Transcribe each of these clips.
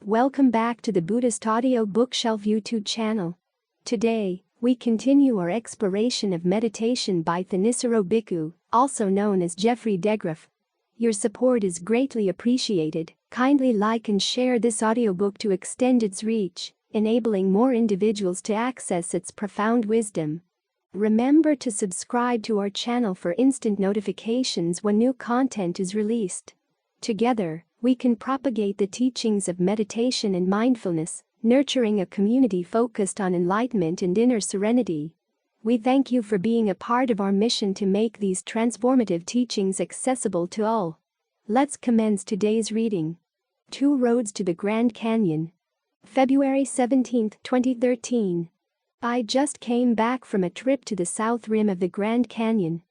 Welcome back to the Buddhist Audio Bookshelf YouTube channel. Today, we continue our exploration of meditation by Thanissaro Bhikkhu, also known as Geoffrey DeGraff. Your support is greatly appreciated. Kindly like and share this audiobook to extend its reach, enabling more individuals to access its profound wisdom. Remember to subscribe to our channel for instant notifications when new content is released. Together, we can propagate the teachings of meditation and mindfulness, nurturing a community focused on enlightenment and inner serenity. We thank you for being a part of our mission to make these transformative teachings accessible to all. Let's commence today's reading. 2 Roads to the Grand Canyon. February 17, 2013. I just came back from a trip to the south rim of the Grand Canyon.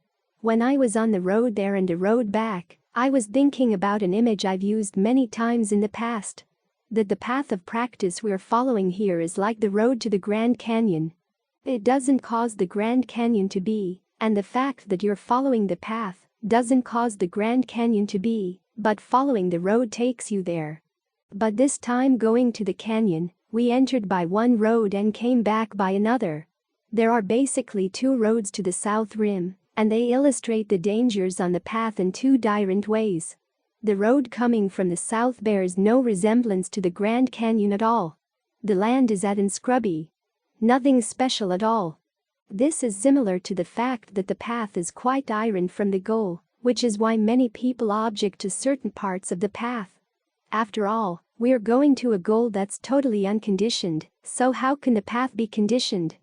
When I was on the road there and the road back, I was thinking about an image I've used many times in the past. That the path of practice we're following here is like the road to the Grand Canyon. It doesn't cause the Grand Canyon to be, and the fact that you're following the path doesn't cause the Grand Canyon to be, but following the road takes you there. But this time going to the canyon, we entered by one road and came back by another. There are basically 2 roads to the south rim, and they illustrate the dangers on the path in 2 different ways. The road coming from the south bears no resemblance to the Grand Canyon at all. The land is arid and scrubby. Nothing special at all. This is similar to the fact that the path is quite different from the goal, which is why many people object to certain parts of the path. After all, we're going to a goal that's totally unconditioned, so how can the path be conditioned?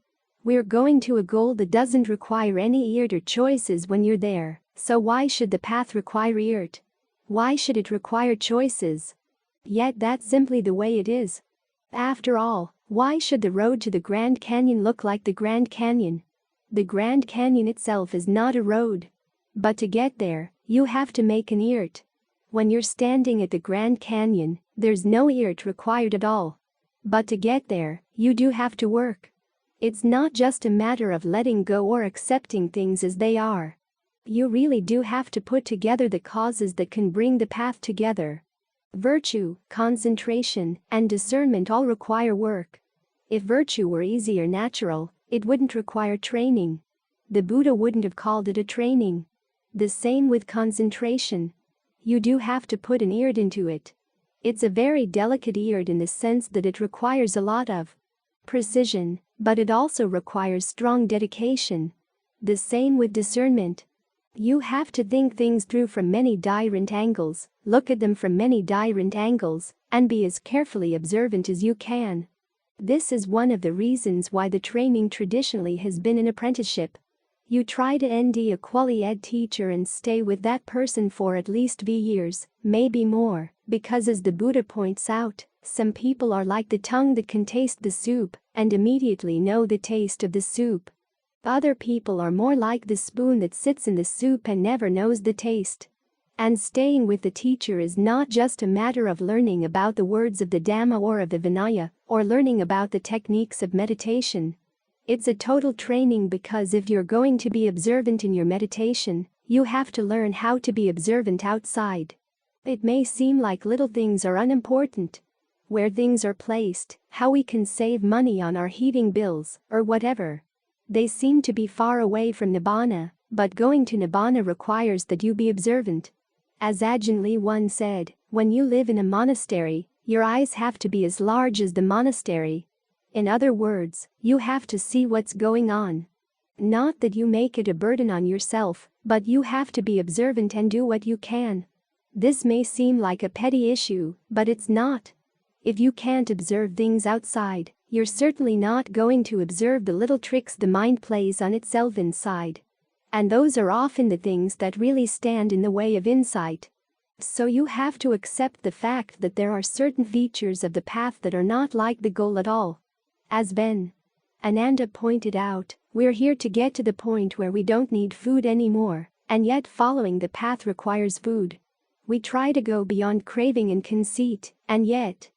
We're going to a goal that doesn't require any effort or choices when you're there, so why should the path require effort? Why should it require choices? Yet that's simply the way it is. After all, why should the road to the Grand Canyon look like the Grand Canyon? The Grand Canyon itself is not a road. But to get there, you have to make an effort. When you're standing at the Grand Canyon, there's no effort required at all. But to get there, you do have to work. It's not just a matter of letting go or accepting things as they are. You really do have to put together the causes that can bring the path together. Virtue, concentration, and discernment all require work. If virtue were easy or natural, it wouldn't require training. The Buddha wouldn't have called it a training. The same with concentration. You do have to put an effort into it. It's a very delicate effort in the sense that it requires a lot of precision, but it also requires strong dedication. The same with discernment. You have to think things through from many different angles, look at them from many different angles, and be as carefully observant as you can. This is one of the reasons why the training traditionally has been an apprenticeship. You try to ND a quali-ed teacher and stay with that person for at least years, maybe more, because as the Buddha points out, some people are like the tongue that can taste the soup and immediately know the taste of the soup. Other people are more like the spoon that sits in the soup and never knows the taste. And staying with the teacher is not just a matter of learning about the words of the Dhamma or of the Vinaya, or learning about the techniques of meditation. It's a total training because if you're going to be observant in your meditation, you have to learn how to be observant outside. It may seem like little things are unimportant. Where things are placed, how we can save money on our heating bills, or whatever. They seem to be far away from Nibbana, but going to Nibbana requires that you be observant. As Ajahn Lee once said, when you live in a monastery, your eyes have to be as large as the monastery. In other words, you have to see what's going on. Not that you make it a burden on yourself, but you have to be observant and do what you can. This may seem like a petty issue, but it's not. If you can't observe things outside, you're certainly not going to observe the little tricks the mind plays on itself inside. And those are often the things that really stand in the way of insight. So you have to accept the fact that there are certain features of the path that are not like the goal at all. As Ben Ananda pointed out, we're here to get to the point where we don't need food anymore, and yet following the path requires food. We try to go beyond craving and conceit, and yet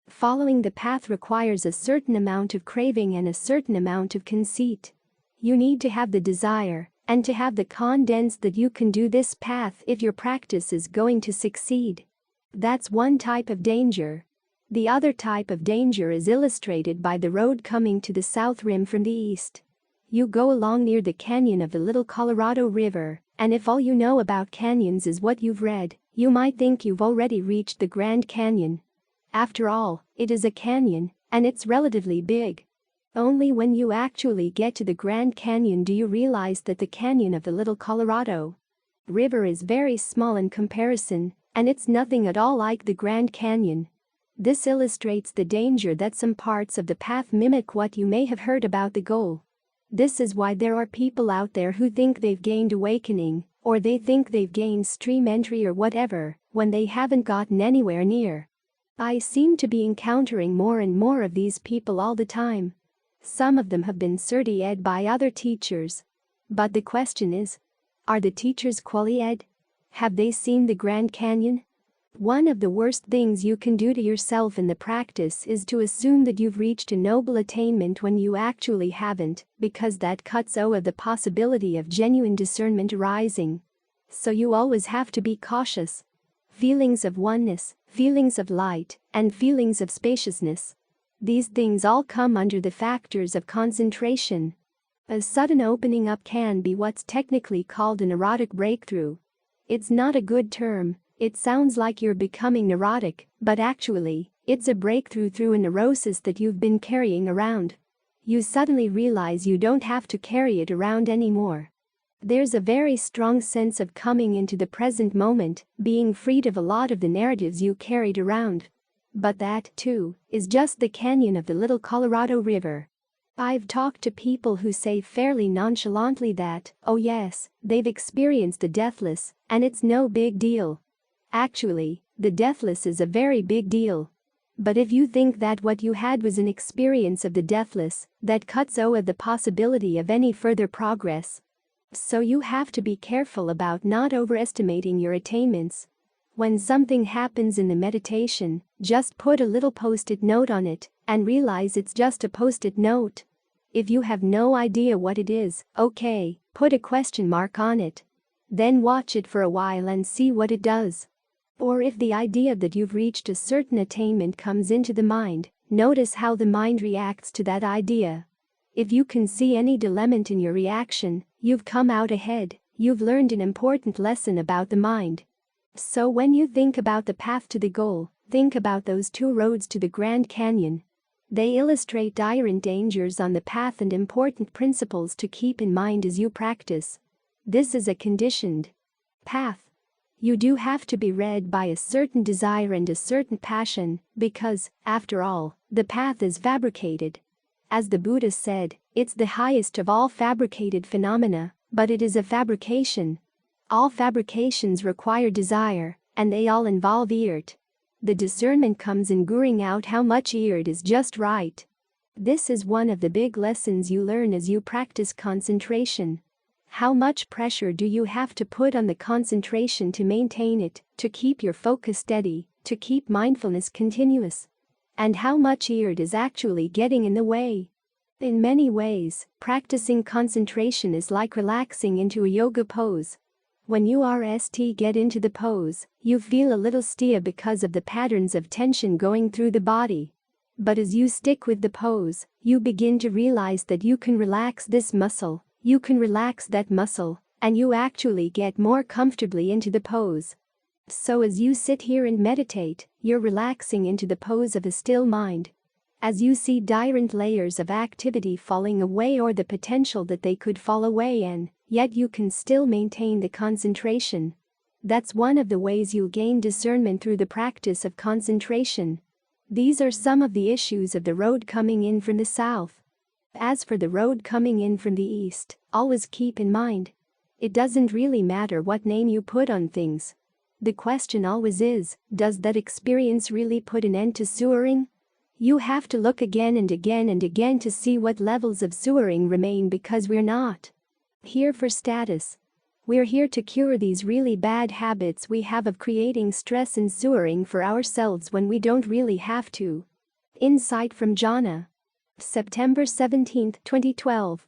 following the path requires a certain amount of craving and a certain amount of conceit. You need to have the desire and to have the confidence that you can do this path if your practice is going to succeed. That's one type of danger. The other type of danger is illustrated by the road coming to the south rim from the east. You go along near the canyon of the Little Colorado River, and if all you know about canyons is what you've read, you might think you've already reached the Grand Canyon. After all, it is a canyon, and it's relatively big. Only when you actually get to the Grand Canyon do you realize that the canyon of the Little Colorado River is very small in comparison, and it's nothing at all like the Grand Canyon. This illustrates the danger that some parts of the path mimic what you may have heard about the goal. This is why there are people out there who think they've gained awakening, or they think they've gained stream entry or whatever, when they haven't gotten anywhere near. I seem to be encountering more and more of these people all the time. Some of them have been certi-ed by other teachers. But the question is, are the teachers quali-ed? Have they seen the Grand Canyon? One of the worst things you can do to yourself in the practice is to assume that you've reached a noble attainment when you actually haven't, because that cuts out the possibility of genuine discernment arising. So you always have to be cautious. Feelings of oneness, feelings of light, and feelings of spaciousness. These things all come under the factors of concentration. A sudden opening up can be what's technically called a neurotic breakthrough. It's not a good term. It sounds like you're becoming neurotic, but actually, it's a breakthrough through a neurosis that you've been carrying around. You suddenly realize you don't have to carry it around anymore. There's a very strong sense of coming into the present moment, being freed of a lot of the narratives you carried around. But that, too, is just the canyon of the Little Colorado River. I've talked to people who say fairly nonchalantly that, oh yes, they've experienced the deathless, and it's no big deal. Actually, the deathless is a very big deal. But if you think that what you had was an experience of the deathless, that cuts out the possibility of any further progress. So you have to be careful about not overestimating your attainments. When something happens in the meditation, just put a little post-it note on it and realize it's just a post-it note. If you have no idea what it is, okay, put a question mark on it. Then watch it for a while and see what it does. Or if the idea that you've reached a certain attainment comes into the mind, notice how the mind reacts to that idea. If you can see any delayment in your reaction, you've come out ahead, you've learned an important lesson about the mind. So when you think about the path to the goal, think about those two roads to the Grand Canyon. They illustrate dire dangers on the path and important principles to keep in mind as you practice. This is a conditioned path. You do have to be read by a certain desire and a certain passion, because, after all, the path is fabricated. As the Buddha said, it's the highest of all fabricated phenomena, but it is a fabrication. All fabrications require desire, and they all involve eert. The discernment comes in figuring out how much eert is just right. This is one of the big lessons you learn as you practice concentration. How much pressure do you have to put on the concentration to maintain it, to keep your focus steady, to keep mindfulness continuous? And how much eert is actually getting in the way? In many ways, practicing concentration is like relaxing into a yoga pose. When you get into the pose, you feel a little stiff because of the patterns of tension going through the body. But as you stick with the pose, you begin to realize that you can relax this muscle. You can relax that muscle, and you actually get more comfortably into the pose. So as you sit here and meditate, you're relaxing into the pose of a still mind. As you see different layers of activity falling away or the potential that they could fall away and yet you can still maintain the concentration. That's one of the ways you'll gain discernment through the practice of concentration. These are some of the issues of the road coming in from the south. As for the road coming in from the east, always keep in mind, it doesn't really matter what name you put on things. The question always is, does that experience really put an end to sewering? You have to look again and again and again to see what levels of sewering remain, because we're not here for status. We're here to cure these really bad habits we have of creating stress and sewering for ourselves when we don't really have to. Insight from Jhana. September 17, 2012.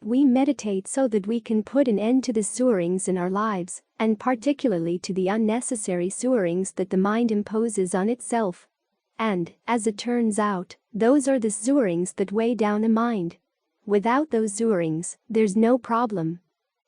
We meditate so that we can put an end to the sewerings in our lives, and particularly to the unnecessary sewerings that the mind imposes on itself. And, as it turns out, those are the zurings that weigh down the mind. Without those zurings, there's no problem.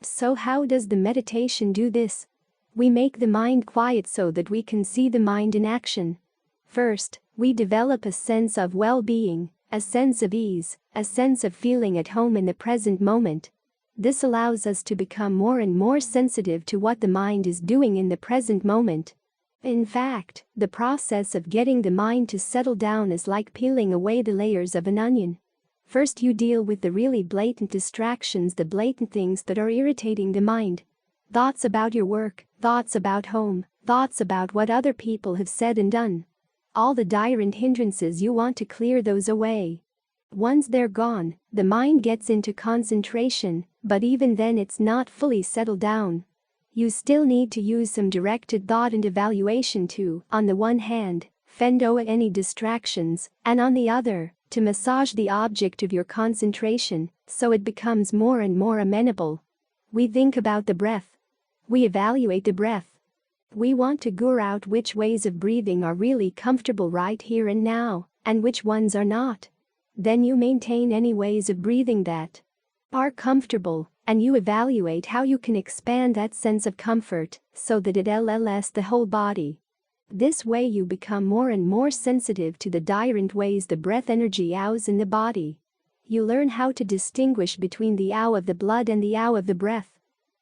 So how does the meditation do this? We make the mind quiet so that we can see the mind in action. First, we develop a sense of well-being, a sense of ease, a sense of feeling at home in the present moment. This allows us to become more and more sensitive to what the mind is doing in the present moment. In fact, the process of getting the mind to settle down is like peeling away the layers of an onion. First you deal with the really blatant distractions, the blatant things that are irritating the mind. Thoughts about your work, thoughts about home, thoughts about what other people have said and done. All the direct hindrances, you want to clear those away. Once they're gone, the mind gets into concentration, but even then it's not fully settled down. You still need to use some directed thought and evaluation to, on the one hand, fend off any distractions, and on the other, to massage the object of your concentration, so it becomes more and more amenable. We think about the breath. We evaluate the breath. We want to gauge out which ways of breathing are really comfortable right here and now, and which ones are not. Then you maintain any ways of breathing that are comfortable, and you evaluate how you can expand that sense of comfort so that it LLS the whole body. This way you become more and more sensitive to the different ways the breath energy ows in the body. You learn how to distinguish between the ow of the blood and the ow of the breath.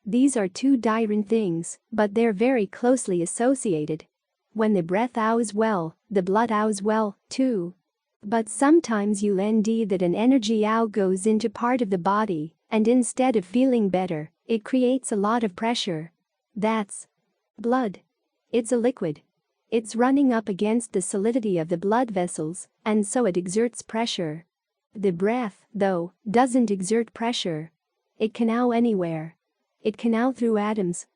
These are two different things, but they're very closely associated. When the breath ows well, the blood ows well, too. But sometimes you'll end that an energy ow goes into part of the body, and instead of feeling better, it creates a lot of pressure. That's blood. It's a liquid. It's running up against the solidity of the blood vessels, and so it exerts pressure. The breath, though, doesn't exert pressure. It can ow anywhere. It can ow through atoms.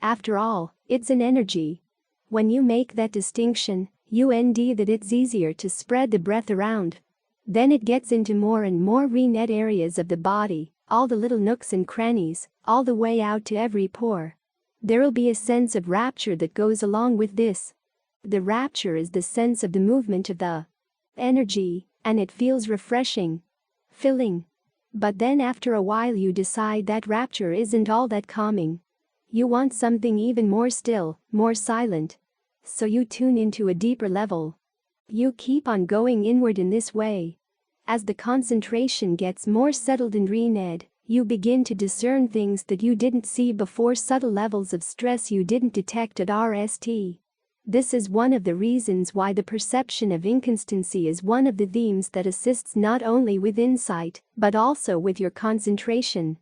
After all, it's an energy. When you make that distinction, you end that it's easier to spread the breath around. Then it gets into more and more net areas of the body, all the little nooks and crannies, all the way out to every pore. There'll be a sense of rapture that goes along with this. The rapture is the sense of the movement of the energy, and it feels refreshing, filling. But then after a while you decide that rapture isn't all that calming. You want something even more still, more silent. So you tune into a deeper level. You keep on going inward in this way. As the concentration gets more settled and rened, you begin to discern things that you didn't see before, subtle levels of stress you didn't detect at RST. This is one of the reasons why the perception of inconstancy is one of the themes that assists not only with insight, but also with your concentration.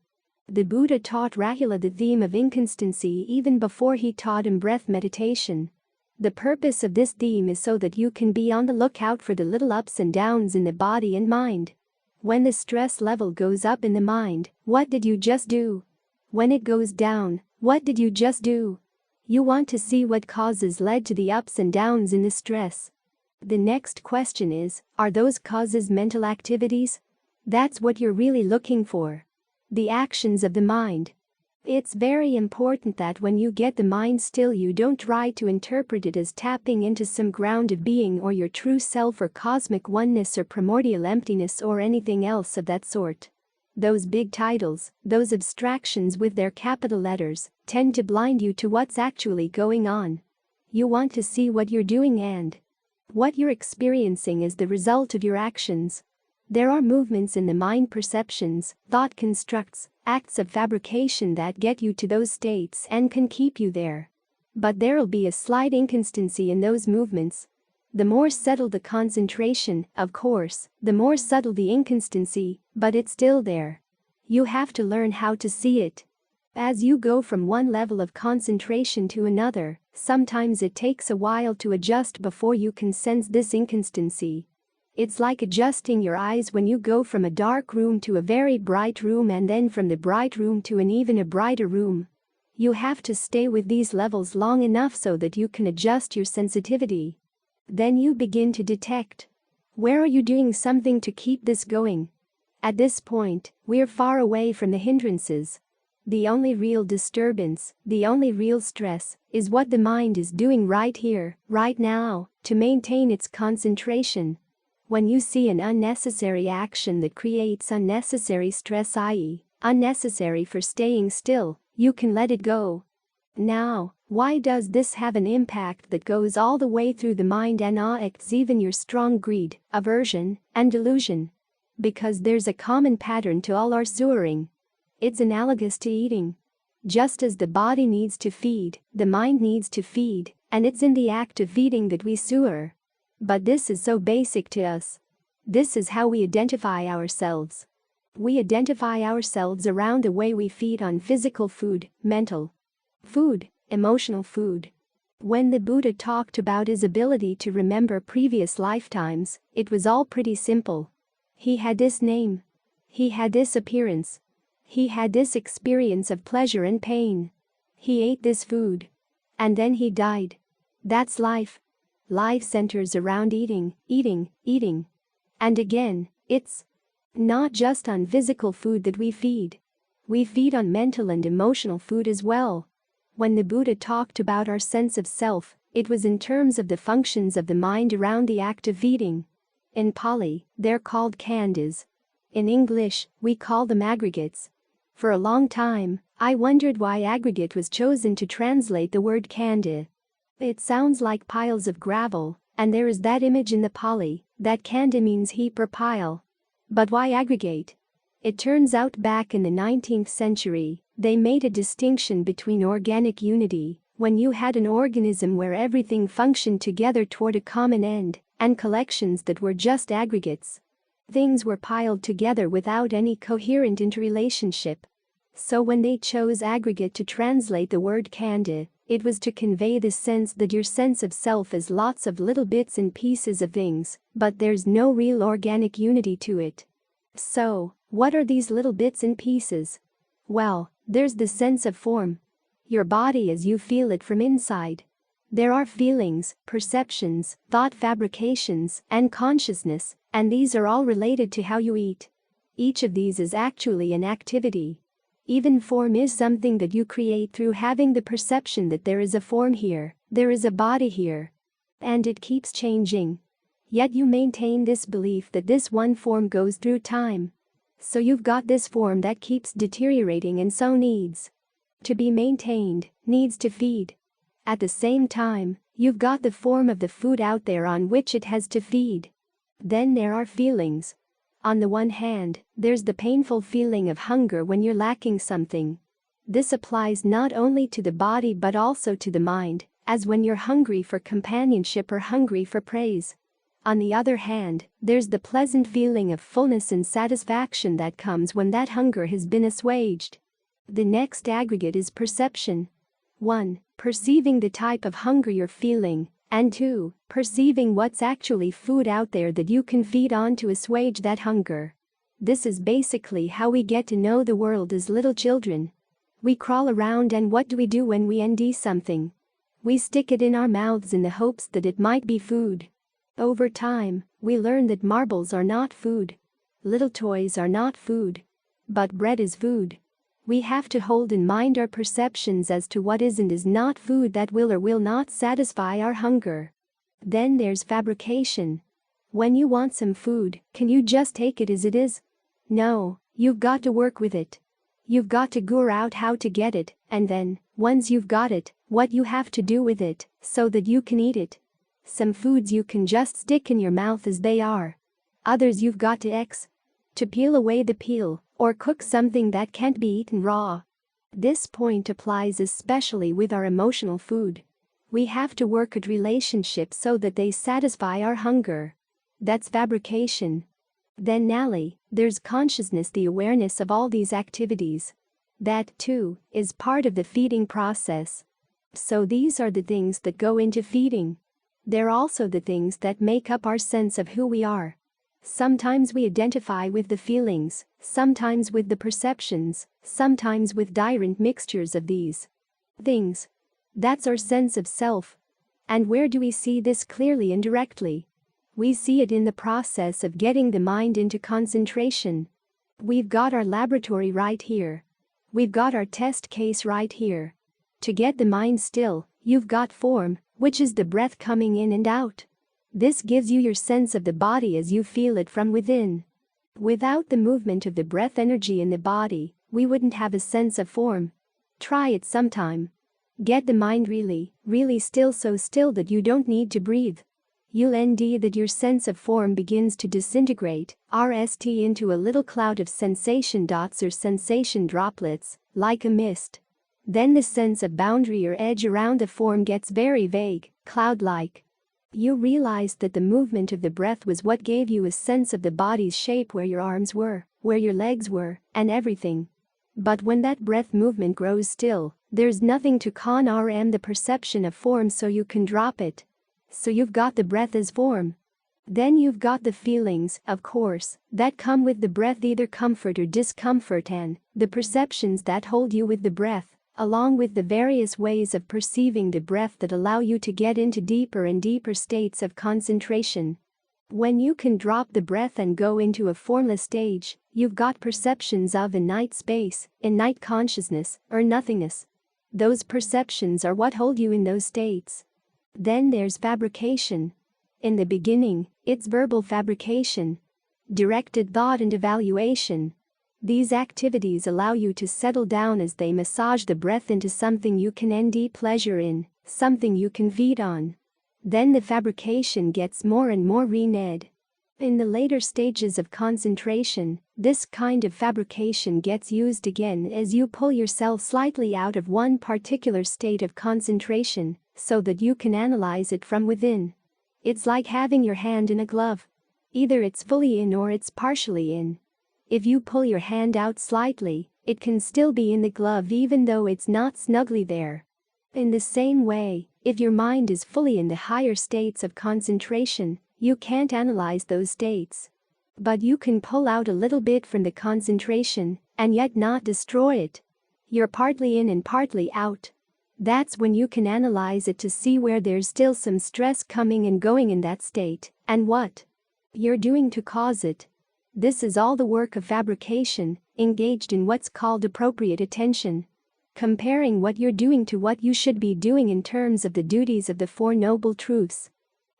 The Buddha taught Rahula the theme of inconstancy even before he taught him breath meditation. The purpose of this theme is so that you can be on the lookout for the little ups and downs in the body and mind. When the stress level goes up in the mind, what did you just do? When it goes down, what did you just do? You want to see what causes led to the ups and downs in the stress. The next question is, are those causes mental activities? That's what you're really looking for. The actions of the mind. It's very important that when you get the mind still, you don't try to interpret it as tapping into some ground of being or your true self or cosmic oneness or primordial emptiness or anything else of that sort. Those big titles, those abstractions with their capital letters, tend to blind you to what's actually going on. You want to see what you're doing and what you're experiencing is the result of your actions. There are movements in the mind, perceptions, thought constructs, acts of fabrication that get you to those states and can keep you there. But there'll be a slight inconstancy in those movements. The more settled the concentration, of course, the more subtle the inconstancy, but it's still there. You have to learn how to see it. As you go from one level of concentration to another, sometimes it takes a while to adjust before you can sense this inconstancy. It's like adjusting your eyes when you go from a dark room to a very bright room and then from the bright room to an even a brighter room. You have to stay with these levels long enough so that you can adjust your sensitivity. Then you begin to detect. Where are you doing something to keep this going? At this point, we're far away from the hindrances. The only real disturbance, the only real stress, is what the mind is doing right here, right now, to maintain its concentration. When you see an unnecessary action that creates unnecessary stress, i.e., unnecessary for staying still, you can let it go. Now, why does this have an impact that goes all the way through the mind and affects even your strong greed, aversion, and delusion? Because there's a common pattern to all our suffering. It's analogous to eating. Just as the body needs to feed, the mind needs to feed, and it's in the act of feeding that we suffer. But this is so basic to us. This is how we identify ourselves. We identify ourselves around the way we feed on physical food, mental food, emotional food. When the Buddha talked about his ability to remember previous lifetimes, it was all pretty simple. He had this name. He had this appearance. He had this experience of pleasure and pain. He ate this food. And then he died. That's life. Life centers around eating, eating, eating. And again, it's not just on physical food that we feed. We feed on mental and emotional food as well. When the Buddha talked about our sense of self, it was in terms of the functions of the mind around the act of eating. In Pali, they're called khandhas. In English, we call them aggregates. For a long time, I wondered why aggregate was chosen to translate the word khandha. It sounds like piles of gravel, and there is that image in the Pali, that khandha means heap or pile. But why aggregate? It turns out back in the 19th century, they made a distinction between organic unity, when you had an organism where everything functioned together toward a common end, and collections that were just aggregates. Things were piled together without any coherent interrelationship. So when they chose aggregate to translate the word khandha, it was to convey the sense that your sense of self is lots of little bits and pieces of things, but there's no real organic unity to it. So, what are these little bits and pieces? Well, there's the sense of form. Your body as you feel it from inside. There are feelings, perceptions, thought fabrications, and consciousness, and these are all related to how you eat. Each of these is actually an activity. Even form is something that you create through having the perception that there is a form here, there is a body here. And it keeps changing. Yet you maintain this belief that this one form goes through time. So you've got this form that keeps deteriorating and so needs to be maintained, needs to feed. At the same time, you've got the form of the food out there on which it has to feed. Then there are feelings. On the one hand, there's the painful feeling of hunger when you're lacking something. This applies not only to the body but also to the mind, as when you're hungry for companionship or hungry for praise. On the other hand, there's the pleasant feeling of fullness and satisfaction that comes when that hunger has been assuaged. The next aggregate is perception. 1. Perceiving the type of hunger you're feeling, and 2. Perceiving what's actually food out there that you can feed on to assuage that hunger. This is basically how we get to know the world as little children. We crawl around and what do we do when we ND something? We stick it in our mouths in the hopes that it might be food. Over time, we learn that marbles are not food. Little toys are not food. But bread is food. We have to hold in mind our perceptions as to what is and is not food that will or will not satisfy our hunger. Then there's fabrication. When you want some food, can you just take it as it is? No, you've got to work with it. You've got to figure out how to get it, and then, once you've got it, what you have to do with it, so that you can eat it. Some foods you can just stick in your mouth as they are. Others you've got to peel away the peel, or cook something that can't be eaten raw. This point applies especially with our emotional food. We have to work at relationships so that they satisfy our hunger. That's fabrication. Then there's consciousness, the awareness of all these activities. That, too, is part of the feeding process. So these are the things that go into feeding. They're also the things that make up our sense of who we are. Sometimes we identify with the feelings, sometimes with the perceptions, sometimes with different mixtures of these things. That's our sense of self. And where do we see this clearly and directly? We see it in the process of getting the mind into concentration. We've got our laboratory right here. We've got our test case right here. To get the mind still, you've got form, which is the breath coming in and out. This gives you your sense of the body as you feel it from within. Without the movement of the breath energy in the body, we wouldn't have a sense of form. Try it sometime. Get the mind really, really still, so still that you don't need to breathe. You'll end that your sense of form begins to disintegrate, into a little cloud of sensation dots or sensation droplets, like a mist. Then the sense of boundary or edge around the form gets very vague, cloud-like. You realize that the movement of the breath was what gave you a sense of the body's shape, where your arms were, where your legs were, and everything. But when that breath movement grows still, there's nothing to the perception of form, so you can drop it. So you've got the breath as form. Then you've got the feelings, of course, that come with the breath, either comfort or discomfort, and the perceptions that hold you with the breath, along with the various ways of perceiving the breath that allow you to get into deeper and deeper states of concentration. When you can drop the breath and go into a formless stage, you've got perceptions of innate space, innate consciousness, or nothingness. Those perceptions are what hold you in those states. Then there's fabrication. In the beginning, it's verbal fabrication, directed thought and evaluation. These activities allow you to settle down as they massage the breath into something you can find pleasure in, something you can feed on. Then the fabrication gets more and more renewed. In the later stages of concentration, this kind of fabrication gets used again as you pull yourself slightly out of one particular state of concentration, so that you can analyze it from within. It's like having your hand in a glove. Either it's fully in or it's partially in. If you pull your hand out slightly, it can still be in the glove even though it's not snugly there. In the same way, if your mind is fully in the higher states of concentration, you can't analyze those states. But you can pull out a little bit from the concentration, and yet not destroy it. You're partly in and partly out. That's when you can analyze it to see where there's still some stress coming and going in that state, and what you're doing to cause it. This is all the work of fabrication, engaged in what's called appropriate attention. Comparing what you're doing to what you should be doing in terms of the duties of the Four Noble Truths.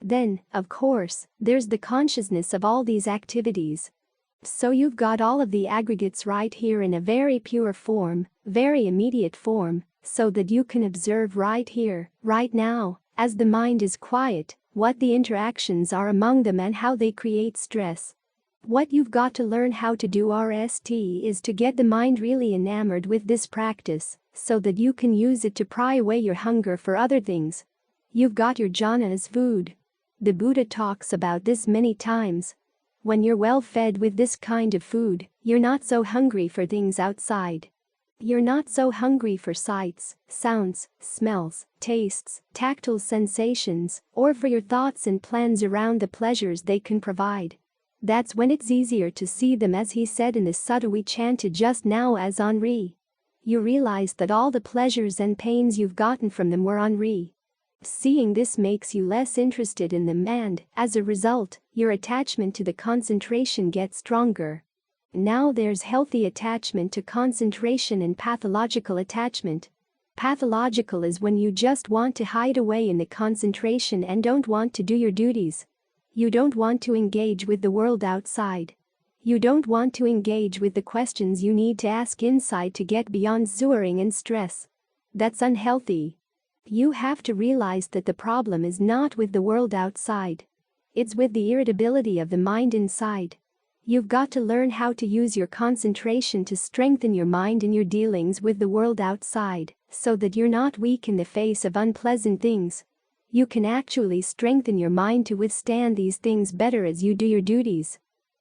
Then, of course, there's the consciousness of all these activities. So you've got all of the aggregates right here in a very pure form, very immediate form, so that you can observe right here, right now, as the mind is quiet, what the interactions are among them and how they create stress. What you've got to learn how to do is to get the mind really enamored with this practice, so that you can use it to pry away your hunger for other things. You've got your jhana as food. The Buddha talks about this many times. When you're well fed with this kind of food, you're not so hungry for things outside. You're not so hungry for sights, sounds, smells, tastes, tactile sensations, or for your thoughts and plans around the pleasures they can provide. That's when it's easier to see them, as he said in the sutta we chanted just now, as ennui. You realize that all the pleasures and pains you've gotten from them were ennui. Seeing this makes you less interested in them, and, as a result, your attachment to the concentration gets stronger. Now there's healthy attachment to concentration and pathological attachment. Pathological is when you just want to hide away in the concentration and don't want to do your duties. You don't want to engage with the world outside. You don't want to engage with the questions you need to ask inside to get beyond soaring and stress. That's unhealthy. You have to realize that the problem is not with the world outside. It's with the irritability of the mind inside. You've got to learn how to use your concentration to strengthen your mind in your dealings with the world outside, so that you're not weak in the face of unpleasant things. You can actually strengthen your mind to withstand these things better as you do your duties.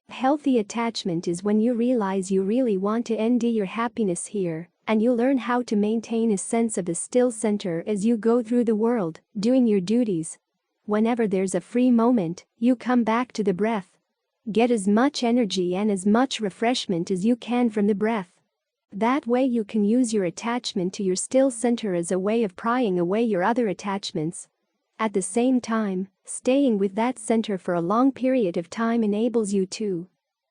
Healthy attachment is when you realize you really want to end your happiness here, and you learn how to maintain a sense of a still center as you go through the world, doing your duties. Whenever there's a free moment, you come back to the breath. Get as much energy and as much refreshment as you can from the breath. That way you can use your attachment to your still center as a way of prying away your other attachments. At the same time, staying with that center for a long period of time enables you to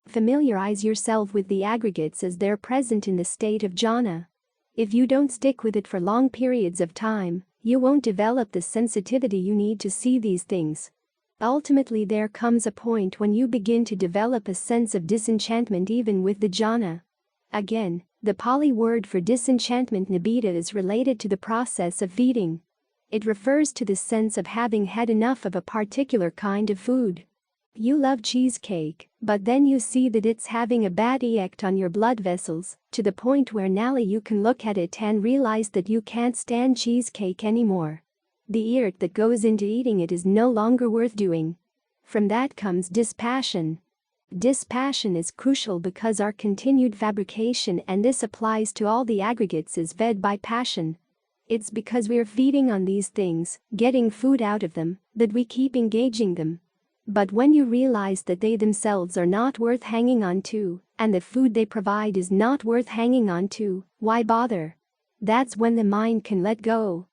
familiarize yourself with the aggregates as they're present in the state of jhana. If you don't stick with it for long periods of time, you won't develop the sensitivity you need to see these things. Ultimately, there comes a point when you begin to develop a sense of disenchantment even with the jhana. Again, the Pali word for disenchantment nibbida is related to the process of feeding. It refers to the sense of having had enough of a particular kind of food. You love cheesecake, but then you see that it's having a bad effect on your blood vessels, to the point where now you can look at it and realize that you can't stand cheesecake anymore. The effort that goes into eating it is no longer worth doing. From that comes dispassion. Dispassion is crucial because our continued fabrication, and this applies to all the aggregates, is fed by passion. It's because we're feeding on these things, getting food out of them, that we keep engaging them. But when you realize that they themselves are not worth hanging on to, and the food they provide is not worth hanging on to, why bother? That's when the mind can let go.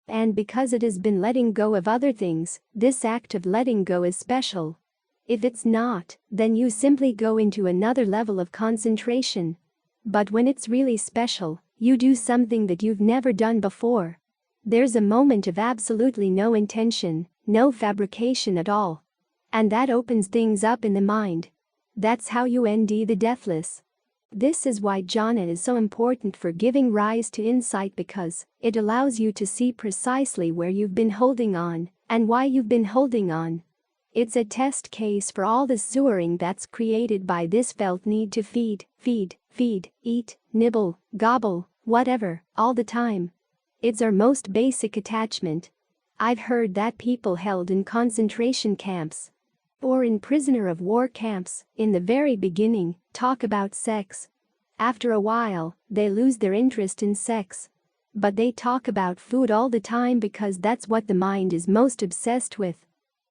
And because it has been letting go of other things, this act of letting go is special. If it's not, then you simply go into another level of concentration. But when it's really special, you do something that you've never done before. There's a moment of absolutely no intention, no fabrication at all. And that opens things up in the mind. That's how you end the deathless. This is why jhana is so important for giving rise to insight, because it allows you to see precisely where you've been holding on and why you've been holding on. It's a test case for all the sewering that's created by this felt need to feed, eat, nibble, gobble, whatever, all the time. It's our most basic attachment. I've heard that people held in concentration camps or in prisoner of war camps, in the very beginning, talk about sex. After a while, they lose their interest in sex. But they talk about food all the time because that's what the mind is most obsessed with.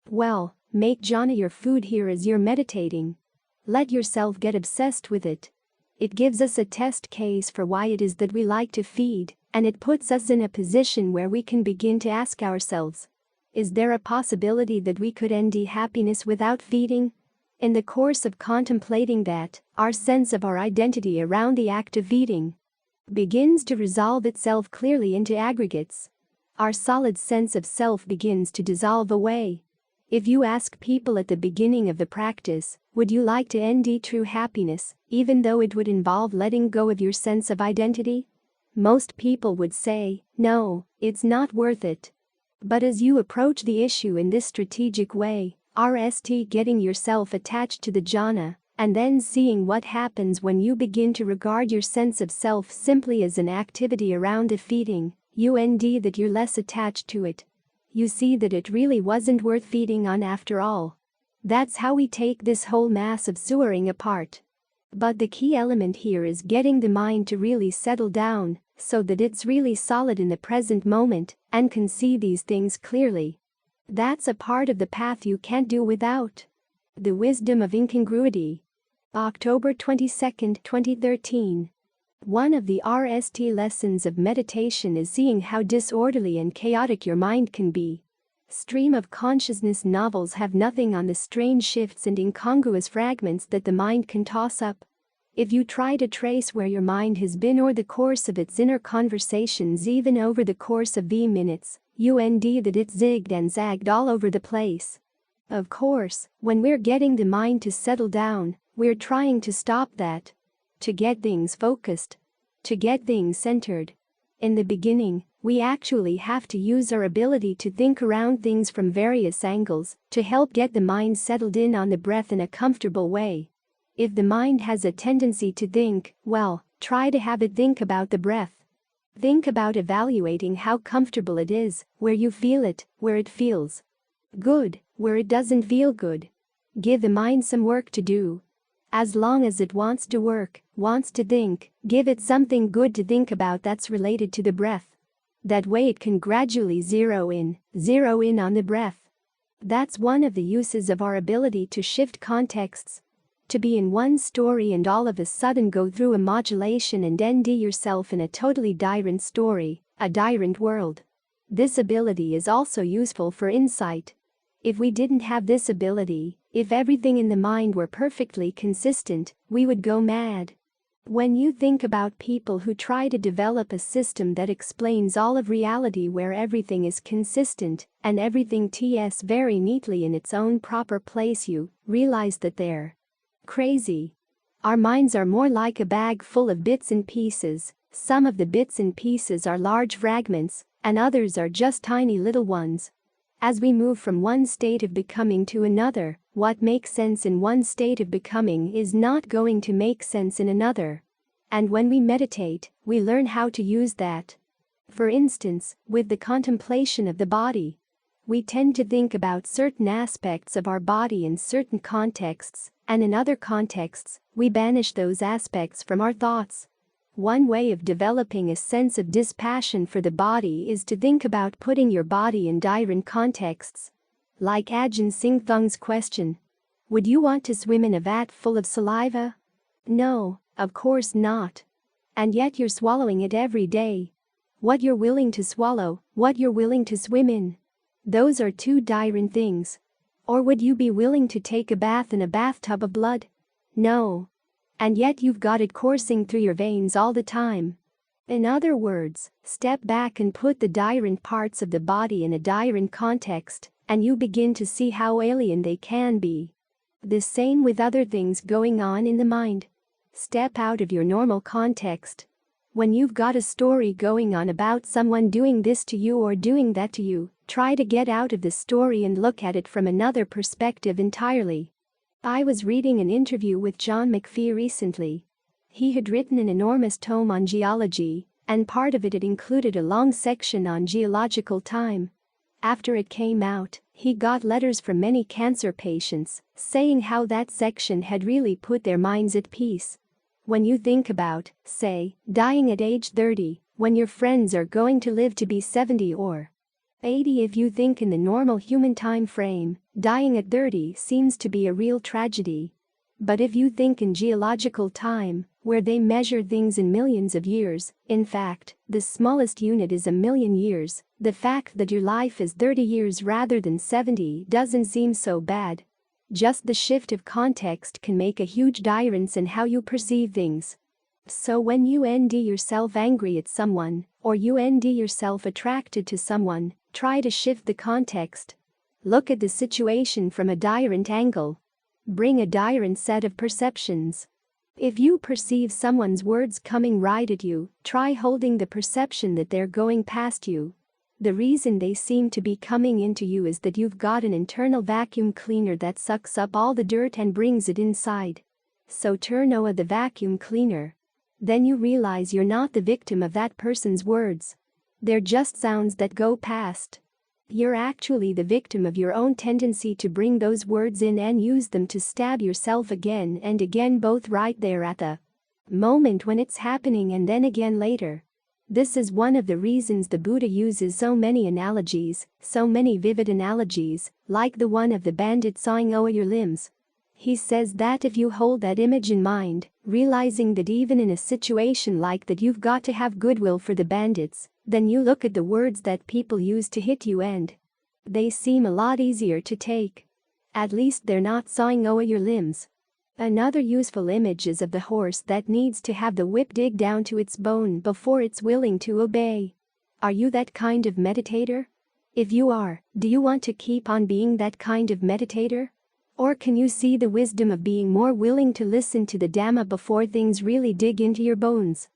Well, make jhana your food here as you're meditating. Let yourself get obsessed with it. It gives us a test case for why it is that we like to feed, and it puts us in a position where we can begin to ask ourselves, is there a possibility that we could end happiness without feeding? In the course of contemplating that, our sense of our identity around the act of eating begins to resolve itself clearly into aggregates. Our solid sense of self begins to dissolve away. If you ask people at the beginning of the practice, would you like to end true happiness, even though it would involve letting go of your sense of identity? Most people would say, no, it's not worth it. But as you approach the issue in this strategic way, getting yourself attached to the jhana, and then seeing what happens when you begin to regard your sense of self simply as an activity around the feeding, you end that you're less attached to it. You see that it really wasn't worth feeding on after all. That's how we take this whole mass of sewering apart. But the key element here is getting the mind to really settle down, so that it's really solid in the present moment and can see these things clearly. That's a part of the path you can't do without. The wisdom of incongruity. October 22, 2013. One of the lessons of meditation is seeing how disorderly and chaotic your mind can be. Stream of consciousness novels have nothing on the strange shifts and incongruous fragments that the mind can toss up. If you try to trace where your mind has been or the course of its inner conversations even over the course of the minutes, you end that it zigged and zagged all over the place. Of course, when we're getting the mind to settle down, we're trying to stop that. To get things focused. To get things centered. In the beginning, we actually have to use our ability to think around things from various angles to help get the mind settled in on the breath in a comfortable way. If the mind has a tendency to think, well, try to have it think about the breath. Think about evaluating how comfortable it is, where you feel it, where it feels good, where it doesn't feel good. Give the mind some work to do. As long as it wants to work, wants to think, give it something good to think about that's related to the breath. That way it can gradually zero in on the breath. That's one of the uses of our ability to shift contexts. To be in one story and all of a sudden go through a modulation and end yourself in a totally different story, a different world. This ability is also useful for insight. If we didn't have this ability, if everything in the mind were perfectly consistent, we would go mad. When you think about people who try to develop a system that explains all of reality where everything is consistent and everything ts very neatly in its own proper place, you realize that they're crazy. Our minds are more like a bag full of bits and pieces. Some of the bits and pieces are large fragments, and others are just tiny little ones. As we move from one state of becoming to another, what makes sense in one state of becoming is not going to make sense in another. And when we meditate, we learn how to use that. For instance, with the contemplation of the body, we tend to think about certain aspects of our body in certain contexts, and in other contexts, we banish those aspects from our thoughts. One way of developing a sense of dispassion for the body is to think about putting your body in different contexts. Like Ajahn Singh Thung's question, would you want to swim in a vat full of saliva? No, of course not. And yet you're swallowing it every day. What you're willing to swallow, what you're willing to swim in. Those are two different things. Or would you be willing to take a bath in a bathtub of blood? No. And yet you've got it coursing through your veins all the time. In other words, step back and put the different parts of the body in a different context, and you begin to see how alien they can be. The same with other things going on in the mind. Step out of your normal context. When you've got a story going on about someone doing this to you or doing that to you, try to get out of the story and look at it from another perspective entirely. I was reading an interview with John McPhee recently. He had written an enormous tome on geology, and part of it had included a long section on geological time. After it came out, he got letters from many cancer patients saying how that section had really put their minds at peace. When you think about, say, dying at age 30, when your friends are going to live to be 70 or 80, if you think in the normal human time frame, dying at 30 seems to be a real tragedy. But if you think in geological time, where they measure things in millions of years, in fact, the smallest unit is 1,000,000 years, the fact that your life is 30 years rather than 70 doesn't seem so bad. Just the shift of context can make a huge difference in how you perceive things. So when you find yourself angry at someone, or you find yourself attracted to someone, try to shift the context. Look at the situation from a different angle. Bring a different set of perceptions. If you perceive someone's words coming right at you, try holding the perception that they're going past you. The reason they seem to be coming into you is that you've got an internal vacuum cleaner that sucks up all the dirt and brings it inside. So turn on the vacuum cleaner. Then you realize you're not the victim of that person's words. They're just sounds that go past. You're actually the victim of your own tendency to bring those words in and use them to stab yourself again and again, both right there at the moment when it's happening and then again later. This is one of the reasons the Buddha uses so many analogies, so many vivid analogies, like the one of the bandit sawing away your limbs. He says that if you hold that image in mind, realizing that even in a situation like that you've got to have goodwill for the bandits, then you look at the words that people use to hit you and they seem a lot easier to take. At least they're not sawing away your limbs. Another useful image is of the horse that needs to have the whip dig down to its bone before it's willing to obey. Are you that kind of meditator? If you are, do you want to keep on being that kind of meditator? Or can you see the wisdom of being more willing to listen to the Dhamma before things really dig into your bones?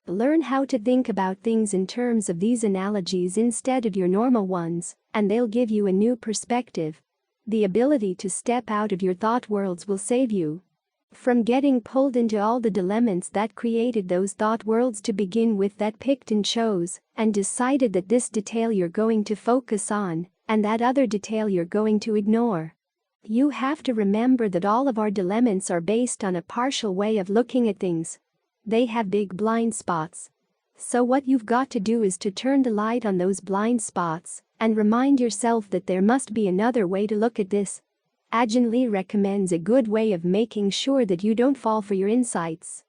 Learn how to think about things in terms of these analogies instead of your normal ones, and they'll give you a new perspective. The ability to step out of your thought worlds will save you from getting pulled into all the dilemmas that created those thought worlds to begin with, that picked and chose and decided that this detail you're going to focus on and that other detail you're going to ignore. You have to remember that all of our dilemmas are based on a partial way of looking at things. They have big blind spots. So what you've got to do is to turn the light on those blind spots and remind yourself that there must be another way to look at this. Ajahn Lee recommends a good way of making sure that you don't fall for your insights.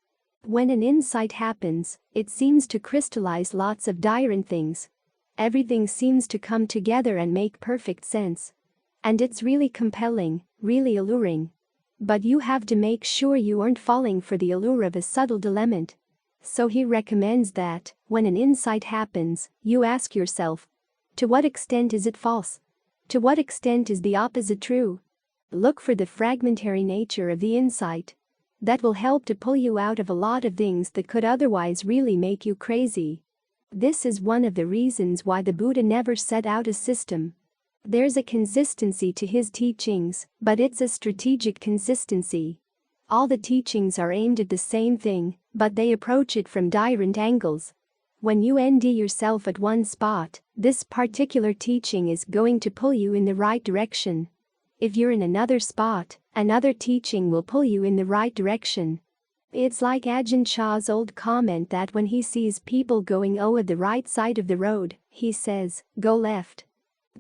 When an insight happens, it seems to crystallize lots of different things. Everything seems to come together and make perfect sense. And it's really compelling, really alluring. But you have to make sure you aren't falling for the allure of a subtle element. So he recommends that, when an insight happens, you ask yourself, to what extent is it false? To what extent is the opposite true? Look for the fragmentary nature of the insight. That will help to pull you out of a lot of things that could otherwise really make you crazy. This is one of the reasons why the Buddha never set out a system. There's a consistency to his teachings, but it's a strategic consistency. All the teachings are aimed at the same thing, but they approach it from different angles. When you ND yourself at one spot, this particular teaching is going to pull you in the right direction. If you're in another spot, another teaching will pull you in the right direction. It's like Ajahn Chah's old comment that when he sees people going at the right side of the road, he says, "Go left."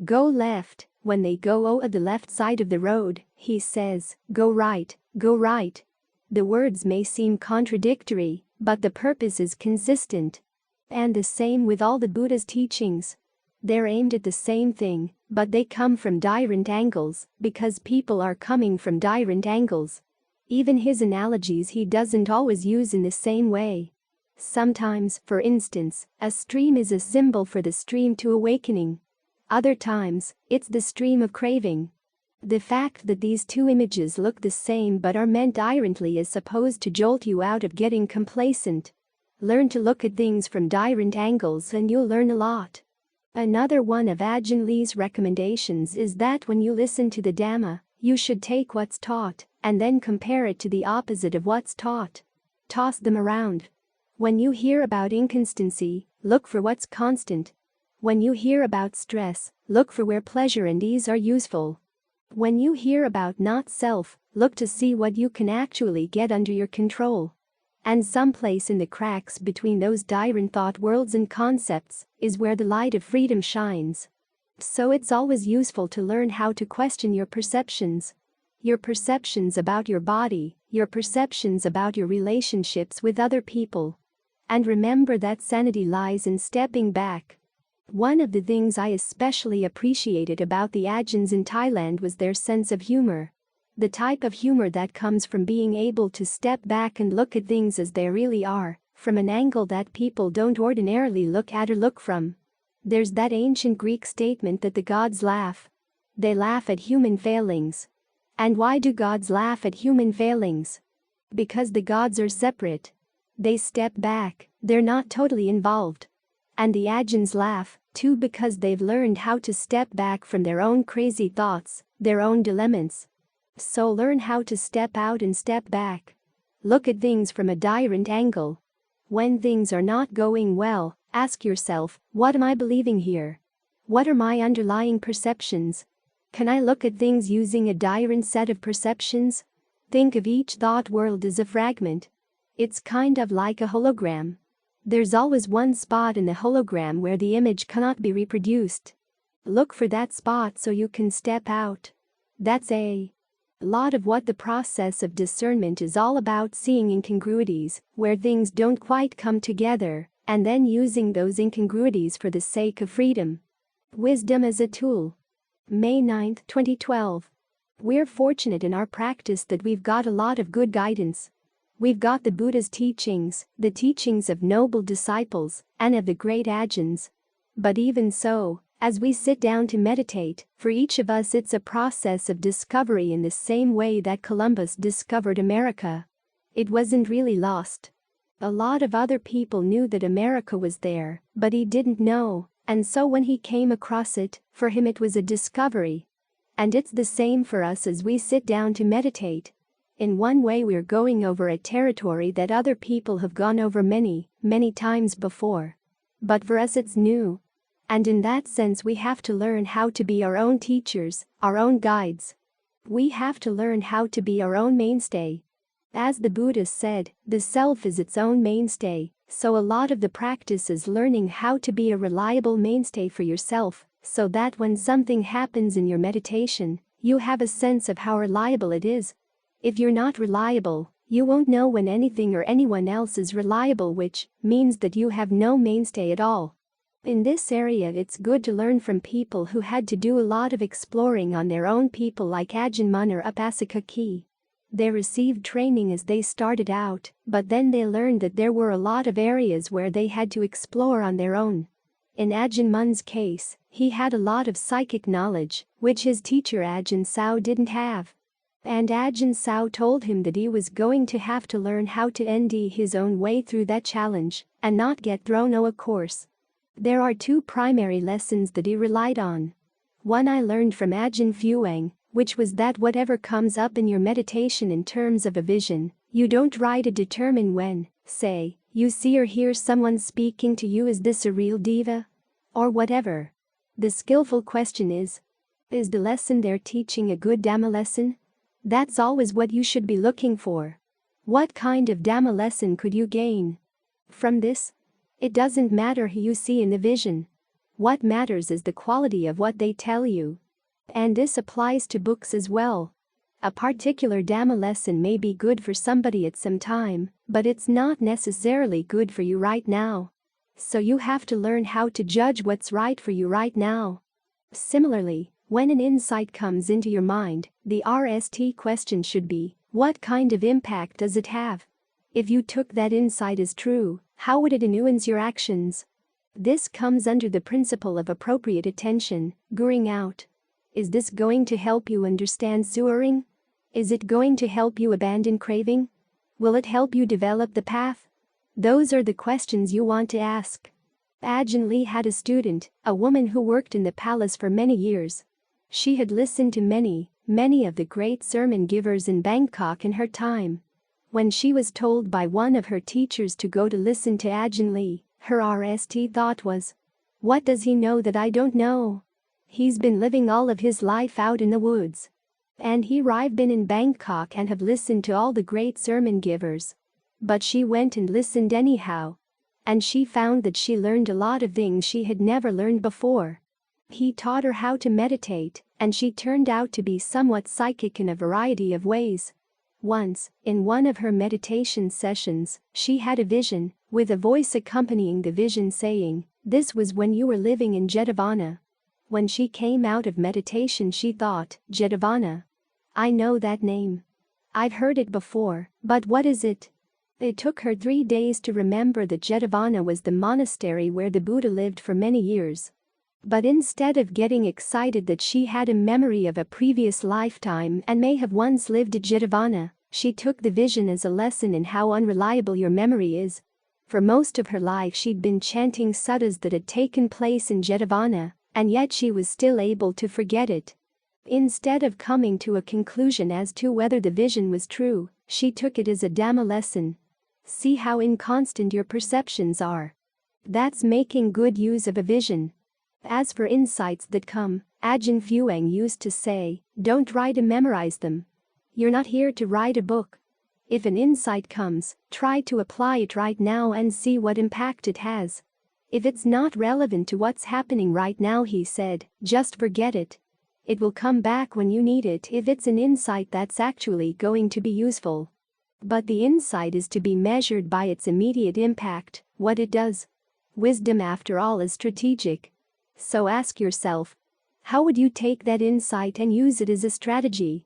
Go left. When they go at the left side of the road, he says, "Go right, go right." The words may seem contradictory, but the purpose is consistent. And the same with all the Buddha's teachings. They're aimed at the same thing, but they come from different angles, because people are coming from different angles. Even his analogies he doesn't always use in the same way. Sometimes, for instance, a stream is a symbol for the stream to awakening. Other times, it's the stream of craving. The fact that these two images look the same but are meant differently is supposed to jolt you out of getting complacent. Learn to look at things from different angles and you'll learn a lot. Another one of Ajahn Lee's recommendations is that when you listen to the Dhamma, you should take what's taught and then compare it to the opposite of what's taught. Toss them around. When you hear about inconstancy, look for what's constant. When you hear about stress, look for where pleasure and ease are useful. When you hear about not self, look to see what you can actually get under your control. And someplace in the cracks between those different thought worlds and concepts is where the light of freedom shines. So it's always useful to learn how to question your perceptions. Your perceptions about your body, your perceptions about your relationships with other people. And remember that sanity lies in stepping back. One of the things I especially appreciated about the Ajahns in Thailand was their sense of humor. The type of humor that comes from being able to step back and look at things as they really are, from an angle that people don't ordinarily look at or look from. There's that ancient Greek statement that the gods laugh. They laugh at human failings. And why do gods laugh at human failings? Because the gods are separate. They step back, they're not totally involved. And the Ajahns laugh, too, because they've learned how to step back from their own crazy thoughts, their own dilemmas. So learn how to step out and step back. Look at things from a different angle. When things are not going well, ask yourself, what am I believing here? What are my underlying perceptions? Can I look at things using a different set of perceptions? Think of each thought world as a fragment. It's kind of like a hologram. There's always one spot in the hologram where the image cannot be reproduced. Look for that spot so you can step out. That's a lot of what the process of discernment is all about, seeing incongruities, where things don't quite come together, and then using those incongruities for the sake of freedom. Wisdom as a tool. May 9, 2012. We're fortunate in our practice that we've got a lot of good guidance. We've got the Buddha's teachings, the teachings of noble disciples, and of the great Ajahns. But even so, as we sit down to meditate, for each of us it's a process of discovery in the same way that Columbus discovered America. It wasn't really lost. A lot of other people knew that America was there, but he didn't know, and so when he came across it, for him it was a discovery. And it's the same for us as we sit down to meditate. In one way we're going over a territory that other people have gone over many, many times before. But for us it's new. And in that sense we have to learn how to be our own teachers, our own guides. We have to learn how to be our own mainstay. As the Buddha said, the self is its own mainstay, so a lot of the practice is learning how to be a reliable mainstay for yourself, so that when something happens in your meditation, you have a sense of how reliable it is. If you're not reliable, you won't know when anything or anyone else is reliable, which means that you have no mainstay at all. In this area it's good to learn from people who had to do a lot of exploring on their own, people like Ajahn Mun or Upasika Ki. They received training as they started out, but then they learned that there were a lot of areas where they had to explore on their own. In Ajahn Mun's case, he had a lot of psychic knowledge, which his teacher Ajahn Sao didn't have. And Ajahn Sao told him that he was going to have to learn how to end his own way through that challenge and not get thrown off course. There are two primary lessons that he relied on. One I learned from Ajahn Fuang, which was that whatever comes up in your meditation in terms of a vision, you don't try to determine when, say, you see or hear someone speaking to you, is this a real diva? Or whatever. The skillful question is the lesson they're teaching a good Dhamma lesson? That's always what you should be looking for. What kind of Dhamma lesson could you gain from this? It doesn't matter who you see in the vision. What matters is the quality of what they tell you. And this applies to books as well. A particular Dhamma lesson may be good for somebody at some time, but it's not necessarily good for you right now. So you have to learn how to judge what's right for you right now. Similarly, when an insight comes into your mind, the RST question should be, what kind of impact does it have? If you took that insight as true, how would it influence your actions? This comes under the principle of appropriate attention, guring out. Is this going to help you understand suffering? Is it going to help you abandon craving? Will it help you develop the path? Those are the questions you want to ask. Ajahn Lee had a student, a woman who worked in the palace for many years. She had listened to many of the great sermon givers in Bangkok in her time. When she was told by one of her teachers to go to listen to Ajahn Lee, her RST thought was, what does he know that I don't know? He's been living all of his life out in the woods. And I've been in Bangkok and have listened to all the great sermon givers. But she went and listened anyhow. And she found that she learned a lot of things she had never learned before. He taught her how to meditate, and she turned out to be somewhat psychic in a variety of ways. Once, in one of her meditation sessions, she had a vision, with a voice accompanying the vision saying, this was when you were living in Jetavana. When she came out of meditation she thought, Jetavana. I know that name. I've heard it before, but what is it? It took her 3 days to remember that Jetavana was the monastery where the Buddha lived for many years. But instead of getting excited that she had a memory of a previous lifetime and may have once lived at Jetavana, she took the vision as a lesson in how unreliable your memory is. For most of her life she'd been chanting suttas that had taken place in Jetavana, and yet she was still able to forget it. Instead of coming to a conclusion as to whether the vision was true, she took it as a Dhamma lesson. See how inconstant your perceptions are. That's making good use of a vision. As for insights that come, Ajahn Fuang used to say, don't try to memorize them. You're not here to write a book. If an insight comes, try to apply it right now and see what impact it has. If it's not relevant to what's happening right now, he said, just forget it. It will come back when you need it if it's an insight that's actually going to be useful. But the insight is to be measured by its immediate impact, what it does. Wisdom, after all, is strategic. So ask yourself, how would you take that insight and use it as a strategy?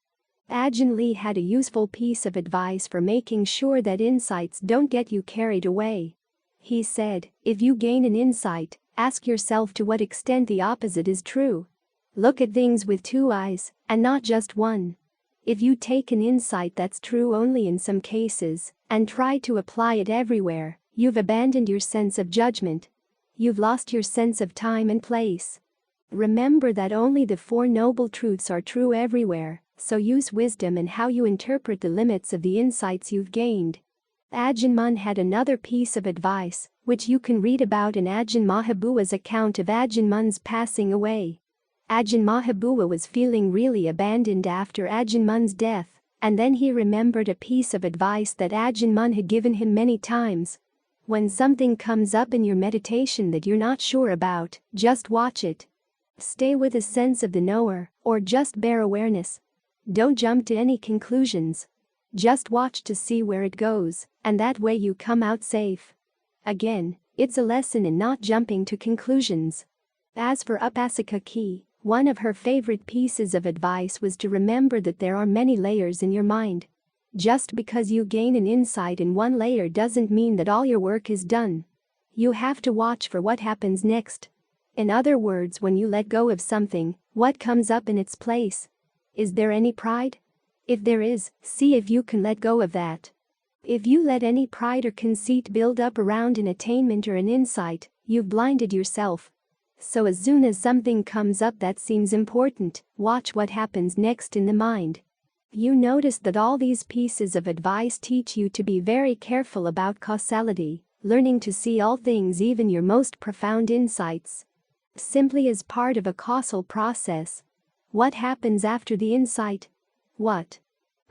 Ajahn Lee had a useful piece of advice for making sure that insights don't get you carried away. He said, if you gain an insight, ask yourself to what extent the opposite is true. Look at things with 2 eyes, and not just one. If you take an insight that's true only in some cases, and try to apply it everywhere, you've abandoned your sense of judgment. You've lost your sense of time and place. Remember that only the 4 noble truths are true everywhere, so use wisdom in how you interpret the limits of the insights you've gained. Ajahn Mun had another piece of advice, which you can read about in Ajahn Mahabua's account of Ajahn Mun's passing away. Ajahn Mahabua was feeling really abandoned after Ajahn Mun's death, and then he remembered a piece of advice that Ajahn Mun had given him many times. When something comes up in your meditation that you're not sure about, just watch it. Stay with a sense of the knower, or just bare awareness. Don't jump to any conclusions. Just watch to see where it goes, and that way you come out safe. Again, it's a lesson in not jumping to conclusions. As for Upasika Ki, one of her favorite pieces of advice was to remember that there are many layers in your mind. Just because you gain an insight in one layer doesn't mean that all your work is done. You have to watch for what happens next. In other words, when you let go of something, what comes up in its place? Is there any pride? If there is, see if you can let go of that. If you let any pride or conceit build up around an attainment or an insight, you've blinded yourself. So as soon as something comes up that seems important, watch what happens next in the mind. You notice that all these pieces of advice teach you to be very careful about causality, learning to see all things, even your most profound insights, simply as part of a causal process. What happens after the insight? What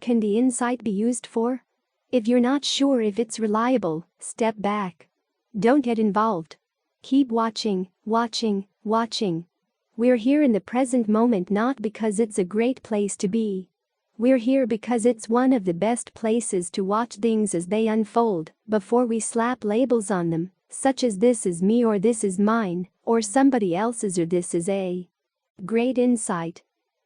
can the insight be used for? If you're not sure if it's reliable, step back. Don't get involved. Keep watching, watching, watching. We're here in the present moment not because it's a great place to be. We're here because it's one of the best places to watch things as they unfold, before we slap labels on them, such as this is me or this is mine, or somebody else's or this is a great insight.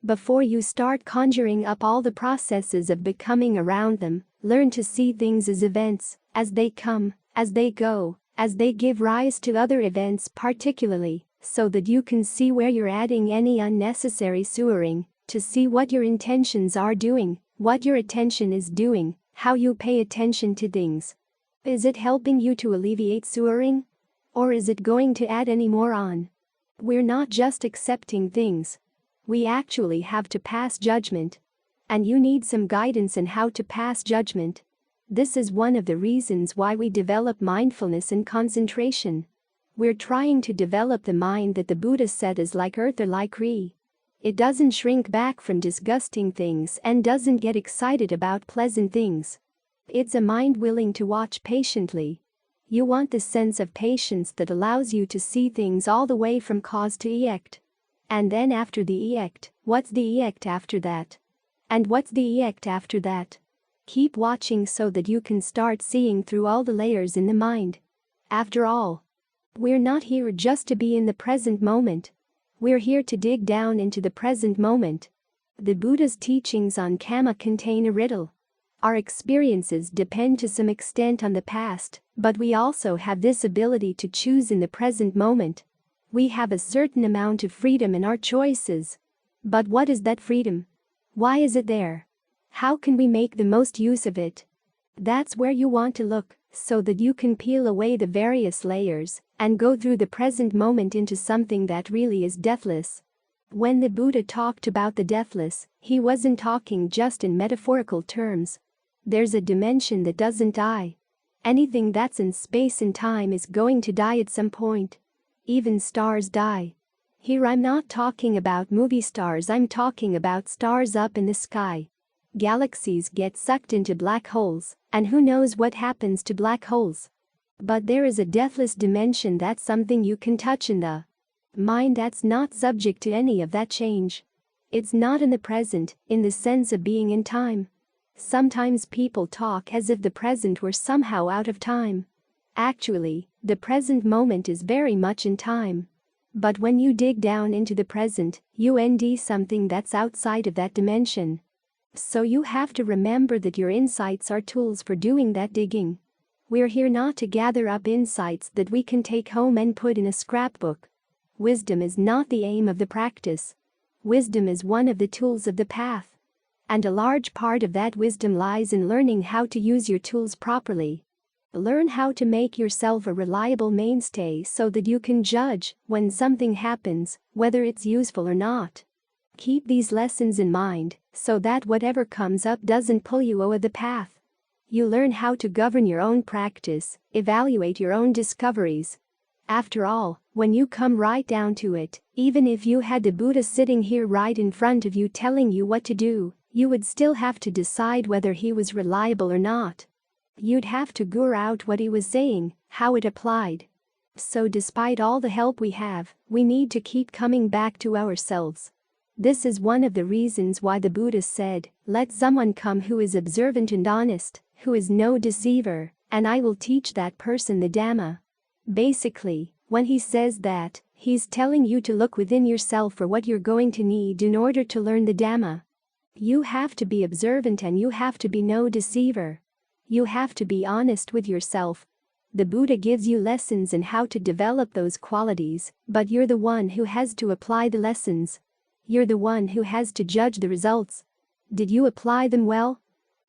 Before you start conjuring up all the processes of becoming around them, learn to see things as events, as they come, as they go, as they give rise to other events particularly, so that you can see where you're adding any unnecessary sewering, to see what your intentions are doing, what your attention is doing, how you pay attention to things. Is it helping you to alleviate sewering? Or is it going to add any more on? We're not just accepting things. We actually have to pass judgment. And you need some guidance in how to pass judgment. This is one of the reasons why we develop mindfulness and concentration. We're trying to develop the mind that the Buddha said is like earth or like re. It doesn't shrink back from disgusting things and doesn't get excited about pleasant things. It's a mind willing to watch patiently. You want the sense of patience that allows you to see things all the way from cause to effect. And then after the effect, what's the effect after that? And what's the effect after that? Keep watching so that you can start seeing through all the layers in the mind. After all, we're not here just to be in the present moment. We're here to dig down into the present moment. The Buddha's teachings on karma contain a riddle. Our experiences depend to some extent on the past, but we also have this ability to choose in the present moment. We have a certain amount of freedom in our choices. But what is that freedom? Why is it there? How can we make the most use of it? That's where you want to look, so that you can peel away the various layers and go through the present moment into something that really is deathless. When the Buddha talked about the deathless, he wasn't talking just in metaphorical terms. There's a dimension that doesn't die. Anything that's in space and time is going to die at some point. Even stars die. Here I'm not talking about movie stars, I'm talking about stars up in the sky. Galaxies get sucked into black holes, and who knows what happens to black holes. But there is a deathless dimension, that's something you can touch in the mind that's not subject to any of that change. It's not in the present, in the sense of being in time. Sometimes people talk as if the present were somehow out of time. Actually, the present moment is very much in time. But when you dig down into the present, you end something that's outside of that dimension. So you have to remember that your insights are tools for doing that digging. We're here not to gather up insights that we can take home and put in a scrapbook. Wisdom is not the aim of the practice. Wisdom is one of the tools of the path. And a large part of that wisdom lies in learning how to use your tools properly. Learn how to make yourself a reliable mainstay so that you can judge, when something happens, whether it's useful or not. Keep these lessons in mind, so that whatever comes up doesn't pull you out of the path. You learn how to govern your own practice, evaluate your own discoveries. After all, when you come right down to it, even if you had the Buddha sitting here right in front of you telling you what to do, you would still have to decide whether he was reliable or not. You'd have to gurr out what he was saying, how it applied. So despite all the help we have, we need to keep coming back to ourselves. This is one of the reasons why the Buddha said, "Let someone come who is observant and honest, who is no deceiver, and I will teach that person the Dhamma." Basically, when he says that, he's telling you to look within yourself for what you're going to need in order to learn the Dhamma. You have to be observant and you have to be no deceiver. You have to be honest with yourself. The Buddha gives you lessons in how to develop those qualities, but you're the one who has to apply the lessons. You're the one who has to judge the results. Did you apply them well?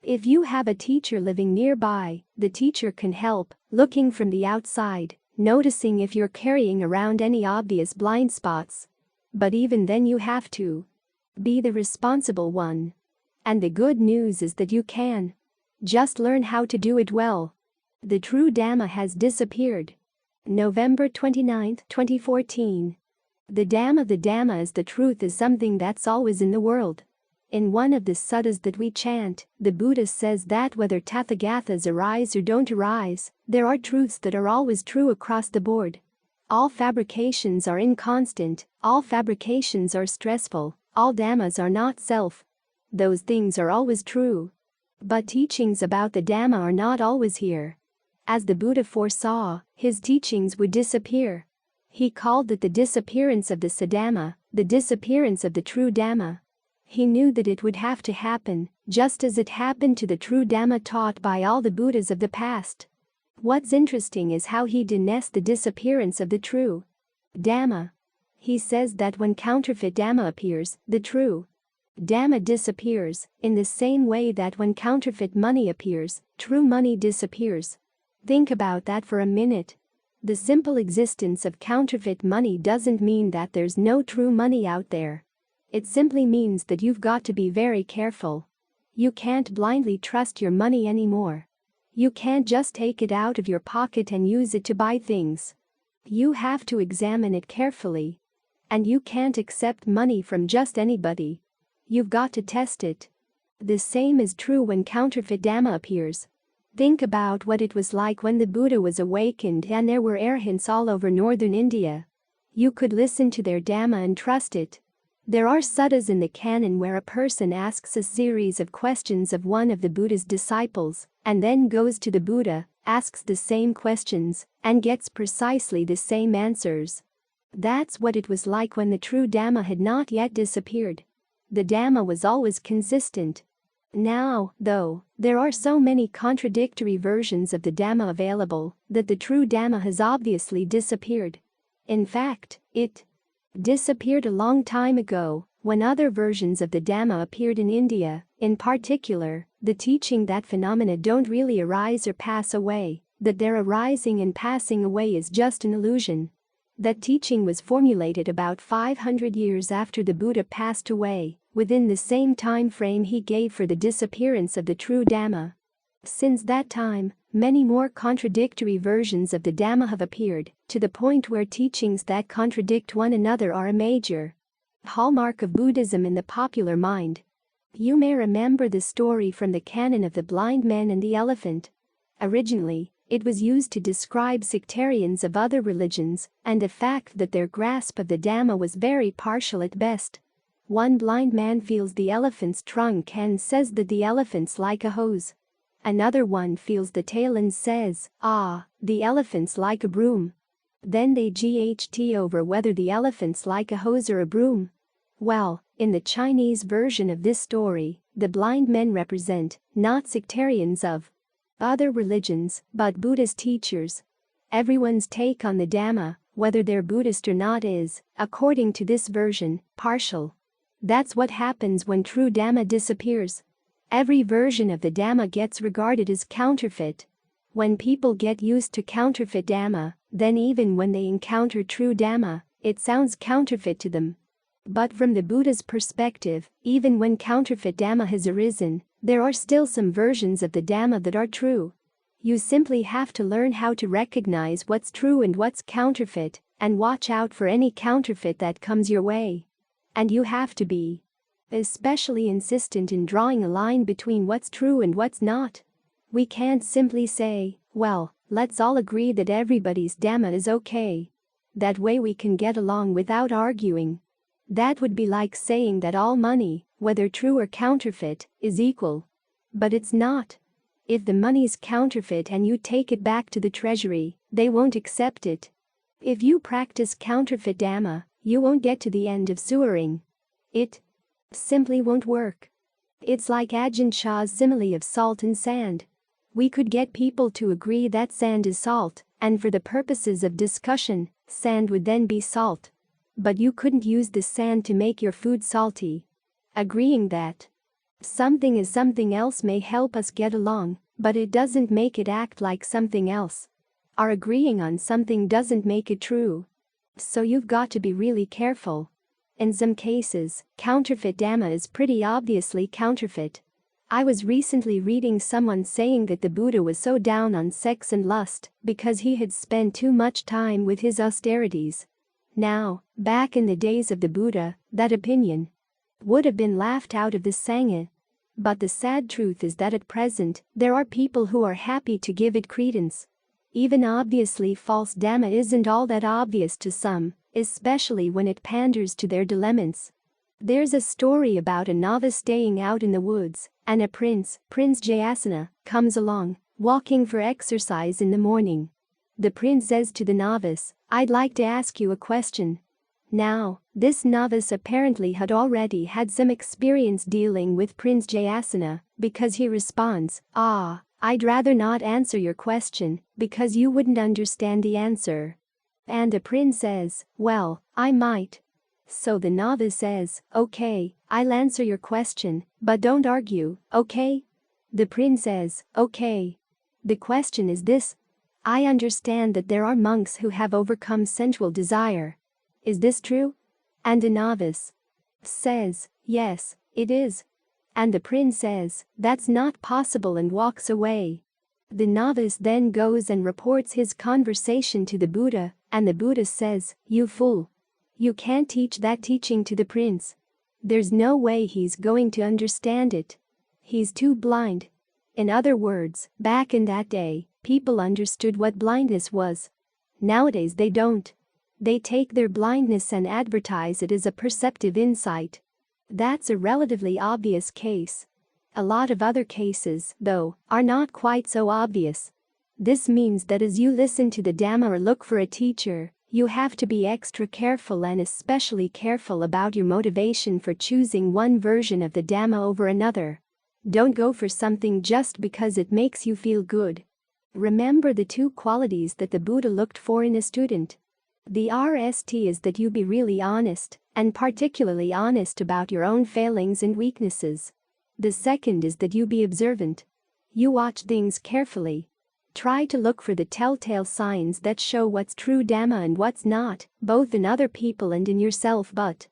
If you have a teacher living nearby, the teacher can help, looking from the outside, noticing if you're carrying around any obvious blind spots. But even then you have to be the responsible one. And the good news is that you can. Just learn how to do it well. The true Dhamma has disappeared. November 29, 2014. The Dhamma is the truth is something that's always in the world. In one of the suttas that we chant, the Buddha says that whether Tathagatas arise or don't arise, there are truths that are always true across the board. All fabrications are inconstant, all fabrications are stressful, all Dhammas are not self. Those things are always true. But teachings about the Dhamma are not always here. As the Buddha foresaw, his teachings would disappear. He called it the disappearance of the Saddhamma, the disappearance of the true Dhamma. He knew that it would have to happen, just as it happened to the true Dhamma taught by all the Buddhas of the past. What's interesting is how he denounced the disappearance of the true Dhamma. He says that when counterfeit Dhamma appears, the true Dhamma disappears, in the same way that when counterfeit money appears, true money disappears. Think about that for a minute. The simple existence of counterfeit money doesn't mean that there's no true money out there. It simply means that you've got to be very careful. You can't blindly trust your money anymore. You can't just take it out of your pocket and use it to buy things. You have to examine it carefully. And you can't accept money from just anybody. You've got to test it. The same is true when counterfeit Dhamma appears. Think about what it was like when the Buddha was awakened and there were arhants all over northern India. You could listen to their Dhamma and trust it. There are suttas in the canon where a person asks a series of questions of one of the Buddha's disciples, and then goes to the Buddha, asks the same questions, and gets precisely the same answers. That's what it was like when the true Dhamma had not yet disappeared. The Dhamma was always consistent. Now, though, there are so many contradictory versions of the Dhamma available that the true Dhamma has obviously disappeared. In fact, it disappeared a long time ago when other versions of the Dhamma appeared in India, in particular, the teaching that phenomena don't really arise or pass away, that their arising and passing away is just an illusion. That teaching was formulated about 500 years after the Buddha passed away, within the same time frame he gave for the disappearance of the true Dhamma. Since that time, many more contradictory versions of the Dhamma have appeared, to the point where teachings that contradict one another are a major hallmark of Buddhism in the popular mind. You may remember the story from the canon of the blind man and the elephant. Originally, it was used to describe sectarians of other religions and the fact that their grasp of the Dhamma was very partial at best. One blind man feels the elephant's trunk and says that the elephant's like a hose. Another one feels the tail and says, the elephant's like a broom. Then they GHT over whether the elephant's like a hose or a broom. Well, in the Chinese version of this story, the blind men represent not sectarians of other religions, but Buddhist teachers. Everyone's take on the Dhamma, whether they're Buddhist or not, is, according to this version, partial. That's what happens when true Dhamma disappears. Every version of the Dhamma gets regarded as counterfeit. When people get used to counterfeit Dhamma, then even when they encounter true Dhamma, it sounds counterfeit to them. But from the Buddha's perspective, even when counterfeit Dhamma has arisen, there are still some versions of the Dhamma that are true. You simply have to learn how to recognize what's true and what's counterfeit, and watch out for any counterfeit that comes your way. And you have to be especially insistent in drawing a line between what's true and what's not. We can't simply say, well, let's all agree that everybody's Dhamma is okay. That way we can get along without arguing. That would be like saying that all money, whether true or counterfeit, is equal. But it's not. If the money's counterfeit and you take it back to the treasury, they won't accept it. If you practice counterfeit Dhamma, you won't get to the end of sewering. It simply won't work. It's like Ajahn Chah's simile of salt and sand. We could get people to agree that sand is salt, and for the purposes of discussion, sand would then be salt. But you couldn't use the sand to make your food salty. Agreeing that something is something else may help us get along, but it doesn't make it act like something else. Our agreeing on something doesn't make it true. So you've got to be really careful. In some cases, counterfeit Dhamma is pretty obviously counterfeit. I was recently reading someone saying that the Buddha was so down on sex and lust because he had spent too much time with his austerities. Now, back in the days of the Buddha, that opinion would have been laughed out of the Sangha. But the sad truth is that at present, there are people who are happy to give it credence. Even obviously false Dhamma isn't all that obvious to some, especially when it panders to their dilemmas. There's a story about a novice staying out in the woods, and a Prince Jayasana, comes along, walking for exercise in the morning. The prince says to the novice, "I'd like to ask you a question." Now, this novice apparently had already had some experience dealing with Prince Jayasana, because he responds, "I'd rather not answer your question, because you wouldn't understand the answer." And the prince says, "Well, I might." So the novice says, "Okay, I'll answer your question, but don't argue, okay?" The prince says, "Okay. The question is this. I understand that there are monks who have overcome sensual desire. Is this true?" And the novice says, "Yes, it is." And the prince says, "That's not possible," and walks away. The novice then goes and reports his conversation to the Buddha, and the Buddha says, "You fool. You can't teach that teaching to the prince. There's no way he's going to understand it. He's too blind." In other words, back in that day, people understood what blindness was. Nowadays they don't. They take their blindness and advertise it as a perceptive insight. That's a relatively obvious case. A lot of other cases, though, are not quite so obvious. This means that as you listen to the Dhamma or look for a teacher, you have to be extra careful, and especially careful about your motivation for choosing one version of the Dhamma over another. Don't go for something just because it makes you feel good. Remember the two qualities that the Buddha looked for in a student. The first is that you be really honest, and particularly honest about your own failings and weaknesses. The second is that you be observant. You watch things carefully. Try to look for the telltale signs that show what's true Dhamma and what's not, both in other people and in yourself, but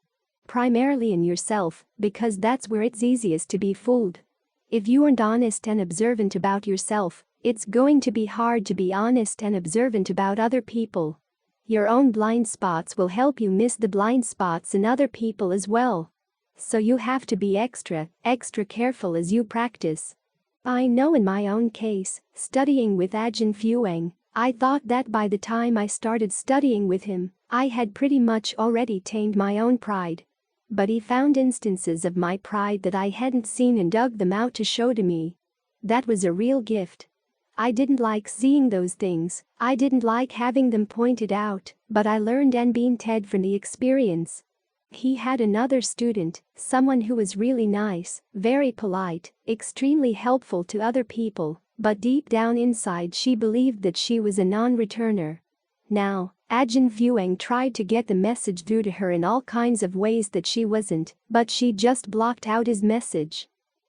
primarily in yourself, because that's where it's easiest to be fooled. If you aren't honest and observant about yourself, it's going to be hard to be honest and observant about other people. Your own blind spots will help you miss the blind spots in other people as well. So you have to be extra careful as you practice. I know in my own case, studying with Ajahn Fuang, I thought that by the time I started studying with him, I had pretty much already tamed my own pride. But he found instances of my pride that I hadn't seen and dug them out to show to me. That was a real gift. I didn't like seeing those things, I didn't like having them pointed out, but I learned and been TED from the experience. He had another student, someone who was really nice, very polite, extremely helpful to other people, but deep down inside she believed that she was a non-returner. Now, Ajahn Fuang tried to get the message through to her in all kinds of ways that she wasn't, but she just blocked out his message.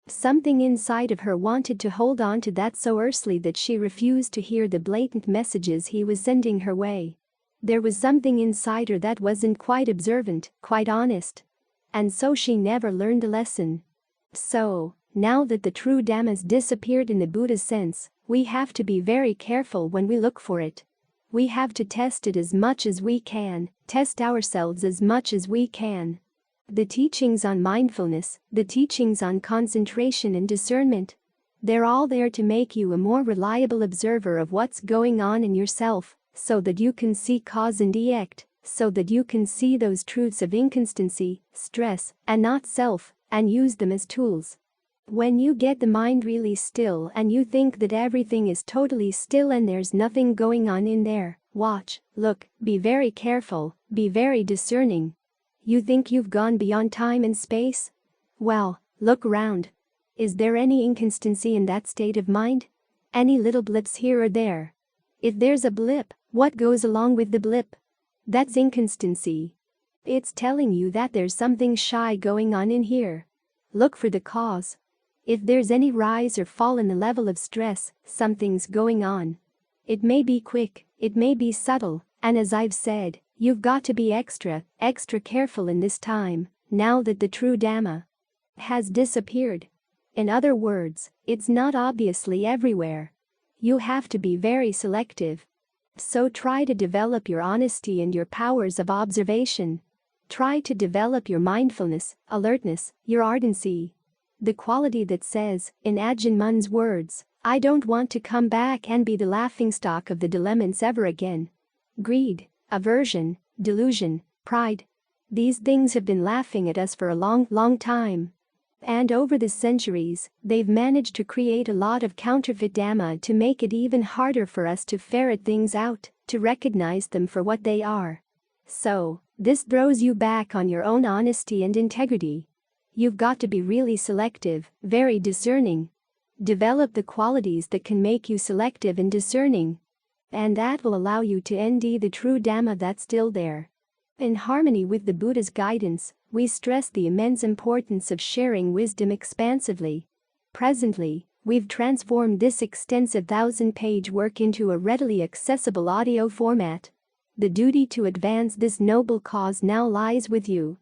Something inside of her wanted to hold on to that so earnestly that she refused to hear the blatant messages he was sending her way. There was something inside her that wasn't quite observant, quite honest. And so she never learned the lesson. So, now that the true Dhamma's disappeared in the Buddha's sense, we have to be very careful when we look for it. We have to test it as much as we can, test ourselves as much as we can. The teachings on mindfulness, the teachings on concentration and discernment, they're all there to make you a more reliable observer of what's going on in yourself, so that you can see cause and effect, so that you can see those truths of inconstancy, stress, and not self, and use them as tools. When you get the mind really still and you think that everything is totally still and there's nothing going on in there, watch, look, be very careful, be very discerning. You think you've gone beyond time and space? Well, look around. Is there any inconsistency in that state of mind? Any little blips here or there? If there's a blip, what goes along with the blip? That's inconsistency. It's telling you that there's something shy going on in here. Look for the cause. If there's any rise or fall in the level of stress, something's going on. It may be quick, it may be subtle, and as I've said, you've got to be extra careful in this time, now that the true Dhamma has disappeared. In other words, it's not obviously everywhere. You have to be very selective. So try to develop your honesty and your powers of observation. Try to develop your mindfulness, alertness, your ardency. The quality that says, in Ajahn Mun's words, I don't want to come back and be the laughingstock of the dilemmas ever again. Greed, aversion, delusion, pride. These things have been laughing at us for a long time. And over the centuries, they've managed to create a lot of counterfeit Dhamma to make it even harder for us to ferret things out, to recognize them for what they are. So, this throws you back on your own honesty and integrity. You've got to be really selective, very discerning. Develop the qualities that can make you selective and discerning. And that will allow you to ND the true Dhamma that's still there. In harmony with the Buddha's guidance, we stress the immense importance of sharing wisdom expansively. Presently, we've transformed this extensive 1,000-page work into a readily accessible audio format. The duty to advance this noble cause now lies with you.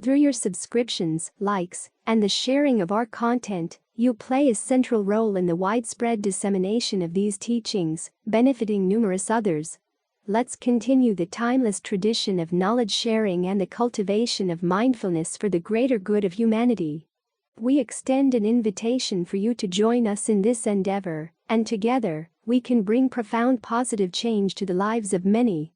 Through your subscriptions, likes, and the sharing of our content, you play a central role in the widespread dissemination of these teachings, benefiting numerous others. Let's continue the timeless tradition of knowledge sharing and the cultivation of mindfulness for the greater good of humanity. We extend an invitation for you to join us in this endeavor, and together, we can bring profound positive change to the lives of many.